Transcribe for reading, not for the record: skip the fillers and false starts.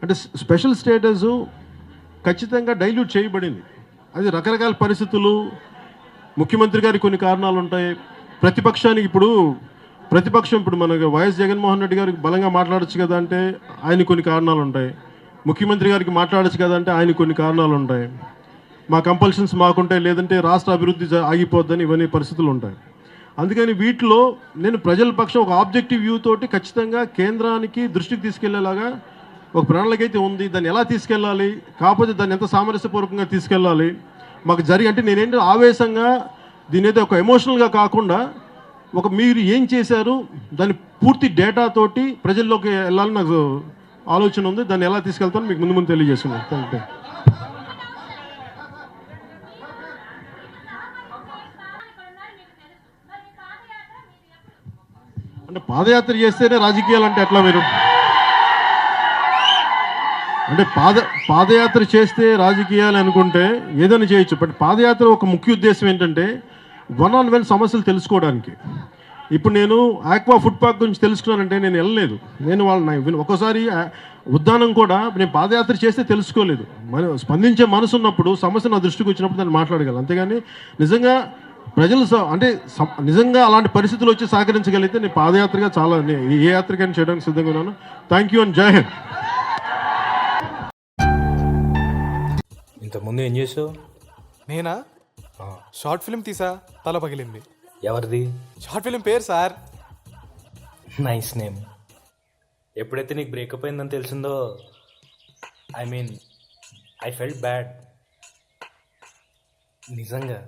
అంటే special status ఖచ్చితంగా dilute చేయబడింది. అది రకరకాల పరిస్థితులు, ముఖ్యమంత్రి గారికి కొన్ని కారణాలు ఉంటాయి. ప్రతిపక్షానికి ప్రతిపక్షం మనకి వైఎస్ జగన్మోహన్ రెడ్డి గారికి బలంగా మాట్లాడచ్చు కదా అంటే ఆయన కొన్ని కారణాలు ఉంటాయి. ముఖ్యమంత్రి గారికి మాట్లాడచ్చు కదా అంటే ఆయన కొన్ని కారణాలు ఉంటాయి. మా కంపల్షన్స్ మాకుంటాయి, లేదంటే రాష్ట్ర అభివృద్ధి ఆగిపోద్దని ఇవన్నీ పరిస్థితులు ఉంటాయి. అందుకని వీటిలో నేను ప్రజల పక్షం ఒక ఆబ్జెక్టివ్ వ్యూ తోటి ఖచ్చితంగా కేంద్రానికి దృష్టికి తీసుకెళ్లేలాగా ఒక ప్రణాళిక అయితే ఉంది. దాన్ని ఎలా తీసుకెళ్ళాలి, కాకపోతే దాన్ని ఎంత సామరస్యపూర్వకంగా తీసుకెళ్ళాలి మాకు అంటే నేనేంటి ఆవేశంగా దీని అయితే ఒక ఎమోషనల్గా కాకుండా మీరు ఏం చేశారు దాని పూర్తి డేటాతోటి ప్రజల్లోకి వెళ్ళాలని నాకు ఆలోచన ఉంది. దాన్ని ఎలా తీసుకెళ్తానో మీకు ముందు తెలియజేస్తున్నాను. Thank you. అంటే పాదయాత్ర చేస్తేనే రాజకీయాలు అంటే ఎట్లా మీరు? అంటే పాదయాత్ర చేస్తే రాజకీయాలు అనుకుంటే ఏదైనా చేయొచ్చు. బట్ పాదయాత్ర ఒక ముఖ్య ఉద్దేశం ఏంటంటే 1-on-1 సమస్యలు తెలుసుకోవడానికి. ఇప్పుడు నేను ఆక్వా ఫుడ్ పార్క్ గురించి తెలుసుకున్నానంటే నేను వెళ్ళలేదు. నేను వాళ్ళని ఒక్కోసారి ఉద్దానం కూడా నేను పాదయాత్ర చేస్తే తెలుసుకోలేదు. స్పందించే మనసు ఉన్నప్పుడు, సమస్య నా దృష్టికి వచ్చినప్పుడు దాన్ని మాట్లాడగలను. అంతేగాని నిజంగా ప్రజలు అంటే నిజంగా అలాంటి పరిస్థితులు వచ్చి సహకరించగలిగితే నేను పాదయాత్రగా ఏ యాత్రకైనా చేయడానికి సిద్ధంగా ఉన్నాను. థ్యాంక్ యూ అండ్ జై హింద్. ఇంతకుముందు ఏం చేసావు? నేనా? షార్ట్ ఫిల్మ్ తీసా, తల పగిలింది. ఎవరిది? షార్ట్ ఫిల్మ్ పేరు సార్. Nice name. ఎప్పుడైతే నీకు బ్రేకప్ అయిందని తెలిసిందో, ఐ ఫెల్ట్ బ్యాడ్ నిజంగా.